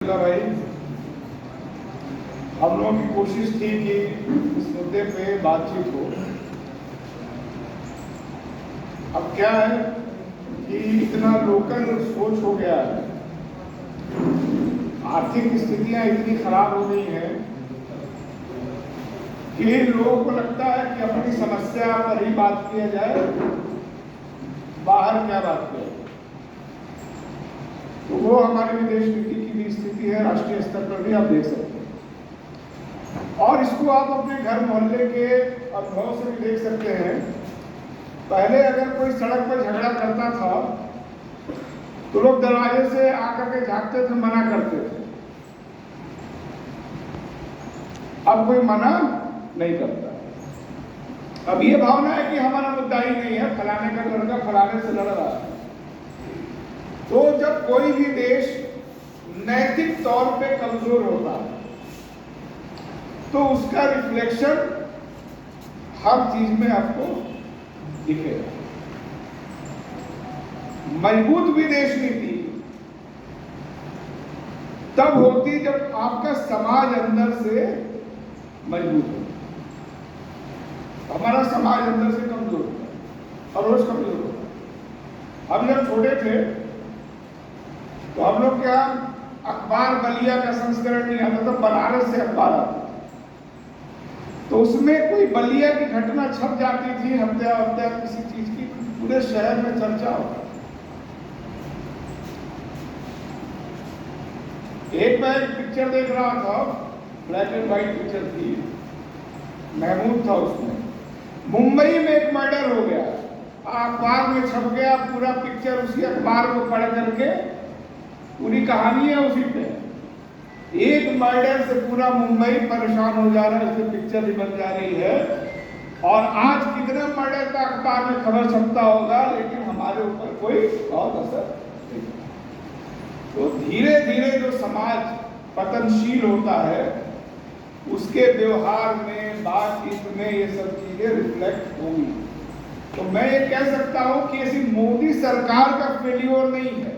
अब्दुल्ला भाई, हम लोगों की कोशिश थी कि इस मुद्दे पे बातचीत हो। अब क्या है कि इतना लोकल सोच हो गया है, आर्थिक स्थितियां इतनी खराब हो गई हैं कि लोगों को लगता है कि अपनी समस्या पर ही बात किया जाए, बाहर क्या बात किया जाए। तो वो हमारी विदेश नीति की भी स्थिति है, राष्ट्रीय स्तर पर भी आप देख सकते हैं। और इसको आप अपने घर मोहल्ले के अनुभव से भी देख सकते हैं। पहले अगर कोई सड़क पर झगड़ा करता था तो लोग दरवाजे से आकर के झांकते थे, मना करते थे। अब कोई मना नहीं करता। अब ये भावना है कि हमारा मुद्दा ही नहीं है, फलाने का लड़का फलाने से लड़ रहा है। तो जब कोई भी देश नैतिक तौर पे कमजोर होता है तो उसका रिफ्लेक्शन हर चीज में आपको दिखेगा। मजबूत विदेश नीति तब होती जब आपका समाज अंदर से मजबूत हो। हमारा समाज अंदर से कमजोर होता है और रोज कमजोर होता है। हम जब छोटे थे तो हम लोग क्या अखबार बलिया का संस्करण नहीं आता था, बनारस से अखबार आता। तो उसमें कोई बलिया की घटना छप जाती थी, हफ्ते हफ्ते किसी चीज की, पूरे शहर में चर्चा होता। एक मैं पिक्चर देख रहा था, ब्लैक एंड व्हाइट पिक्चर थी, महमूद था उसमें। मुंबई में एक मर्डर हो गया, अखबार में छप गया, पूरा पिक्चर उसी अखबार को पढ़ करके पूरी कहानी है उसी पे। एक मर्डर से पूरा मुंबई परेशान हो जा रहा है, इससे पिक्चर भी बन जा रही है। और आज कितने मर्डर का अखबार में खबर छपता होगा, लेकिन हमारे ऊपर कोई बहुत असर नहीं। तो धीरे धीरे जो समाज पतनशील होता है उसके व्यवहार में, बातचीत में ये सब चीजें रिफ्लेक्ट होंगी। तो मैं ये कह सकता हूं कि ऐसी मोदी सरकार का फेल्योर नहीं है,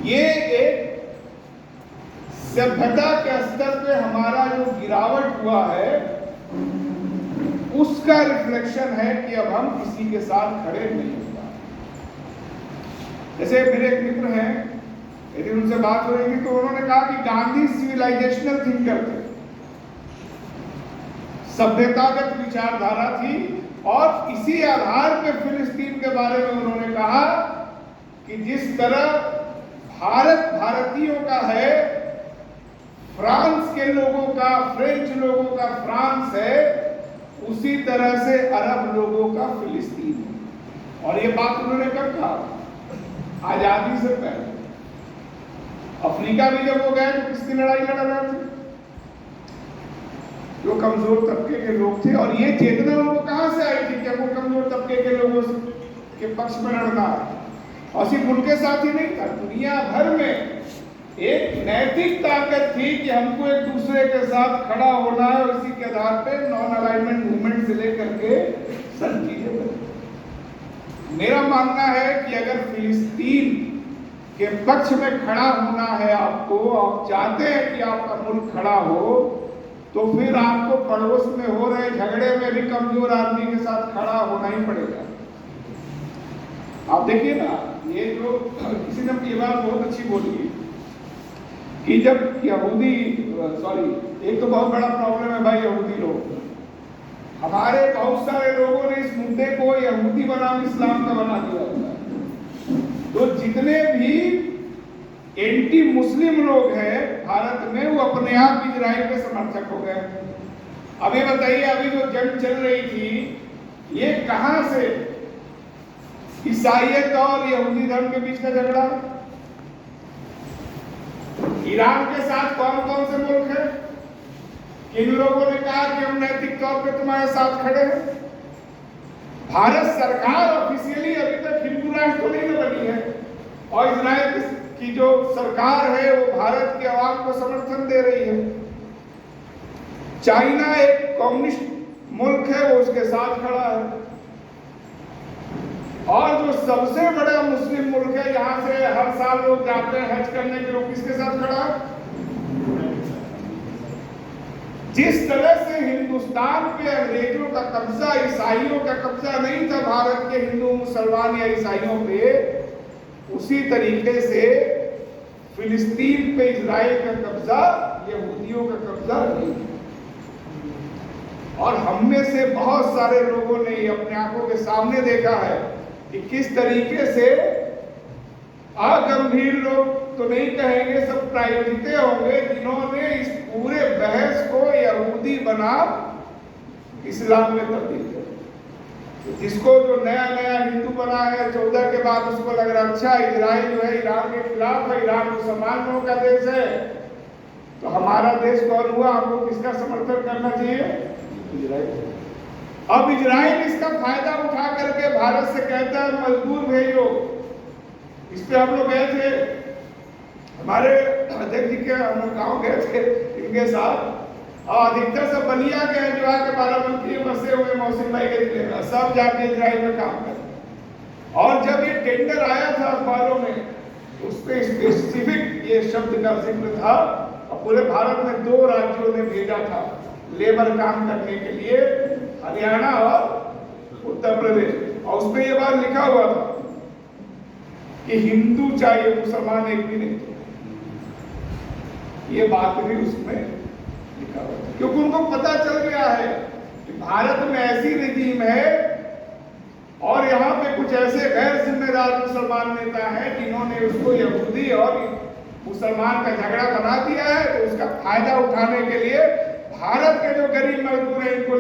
ये एक सभ्यता के स्तर पे हमारा जो गिरावट हुआ है उसका रिफ्लेक्शन है कि अब हम किसी के साथ खड़े नहीं होता। जैसे मेरे एक मित्र हैं, यदि उनसे बात हो रही थी तो उन्होंने कहा कि गांधी सिविलाइजेशनल थिंकर थे, सभ्यतागत विचारधारा थी, और इसी आधार पे फिलिस्तीन के बारे में उन्होंने कहा कि जिस तरह भारत भारतीयों का है, फ्रांस के लोगों का, फ्रेंच लोगों का फ्रांस है, उसी तरह से अरब लोगों का फिलिस्तीन है। और ये बात उन्होंने कब कहा? आजादी से पहले। अफ्रीका भी जब वो गए तो किसकी लड़ाई लड़ रहे थे? जो कमजोर तबके के लोग थे। और ये चेतना उनको कहां से आई थी कि हमको कमजोर तबके के लोगों के पक्ष में लड़ना है? और सिर्फ उनके साथ ही नहीं था, दुनिया भर में एक नैतिक ताकत थी कि हमको एक दूसरे के साथ खड़ा होना है, और इसी के आधार पे नॉन अलाइनमेंट मूवमेंट से लेकर के सब चीजें बनी। मेरा मानना है कि अगर फिलिस्तीन के पक्ष में खड़ा होना है आपको, आप चाहते हैं कि आपका मुल्क खड़ा हो, तो फिर आपको पड़ोस में हो रहे झगड़े में भी कमजोर आदमी के साथ खड़ा होना ही पड़ेगा। आप देखिए ना, ये जो किसी ने ये बात बहुत अच्छी बोली कि जब यहूदी, एक तो बहुत बड़ा प्रॉब्लम है भाई यहूदी लोग। हमारे बहुत सारे लोगों ने इस मुद्दे को यहूदी बनाम इस्लाम का बना दिया होता है। तो जितने भी एंटी मुस्लिम लोग हैं भारत में, वो अपने आप इजराइल के समर्थक हो गए। अब ये बताइए, अभी जो जंग चल रही थी, ये कहां से? ईसाइयत और यहूदी धर्म के बीच का झगड़ा। ईरान के साथ कौन कौन से मुल्क हैं? इन लोगों ने कहा कि हम नैतिक तौर पे तुम्हारे साथ खड़े हैं। भारत सरकार ऑफिशियली अभी तक हिंदू राष्ट्र तो नहीं बनी है, और इजराइल की जो सरकार है वो भारत के आवाम को समर्थन दे रही है। चाइना एक कम्युनिस्ट मुल्क है, वो उसके साथ खड़ा है। और जो सबसे बड़ा मुस्लिम मुल्क है, यहाँ से हर साल लोग जाते हैं हज करने के, लोग किसके साथ खड़ा? जिस तरह से हिंदुस्तान पे अंग्रेजों का कब्जा, ईसाइयों का कब्जा नहीं था भारत के हिंदू मुसलमान या ईसाइयों पे, उसी तरीके से फिलिस्तीन पे इजराइल का कब्जा, यहूदियों का कब्जा नहीं। और हम में से बहुत सारे लोगों ने ये अपने आंखों के सामने देखा है कि किस तरीके से अगंभीर लोग तो नहीं कहेंगे, सब प्रायोजित होंगे, जिन्होंने इस पूरे बहस को यहूदी बनाम इस्लाम में तब्दील किया। जिसको जो नया नया हिंदू बना है 14 के बाद, उसको लग रहा अच्छा इजराइल जो है ईरान के खिलाफ है, ईरान मुसलमानों का देश है, तो हमारा देश कौन हुआ? हमको किसका समर्थन करना चाहिए? इजराइल। अब इजराइल इसका फायदा उठा करके भारत से कहता है मजदूर भेजो। इस पे हम लोग गए थे, हमारे अध्यक्ष जी के हम लोग गाँव गए थे इनके साथ, और अधिकतर सब बलिया के हैं जो आके बाराबंकी में बसे हुए मौसम भाई के जिले में, सब जाके इजराइल में काम कर। और जब ये टेंडर आया था अखबारों में, उस पर स्पेसिफिक ये शब्द का जिक्र था, और पूरे भारत में 2 राज्यों ने भेजा था लेबर काम करने के लिए, हरियाणा और उत्तर प्रदेश। और उसमें ये बात लिखा हुआ था कि हिंदू चाहिए, मुसलमान एक भी नहीं। ये बात भी उसमें लिखा हुआ था, क्योंकि उनको पता चल गया है कि भारत में ऐसी रिजीम है और यहाँ पे कुछ ऐसे गैर जिम्मेदार मुसलमान नेता हैं जिन्होंने उसको यहूदी और मुसलमान का झगड़ा बना दिया है। तो उसका फायदा उठाने के लिए भारत के जो गरीब मजदूर हैं इनको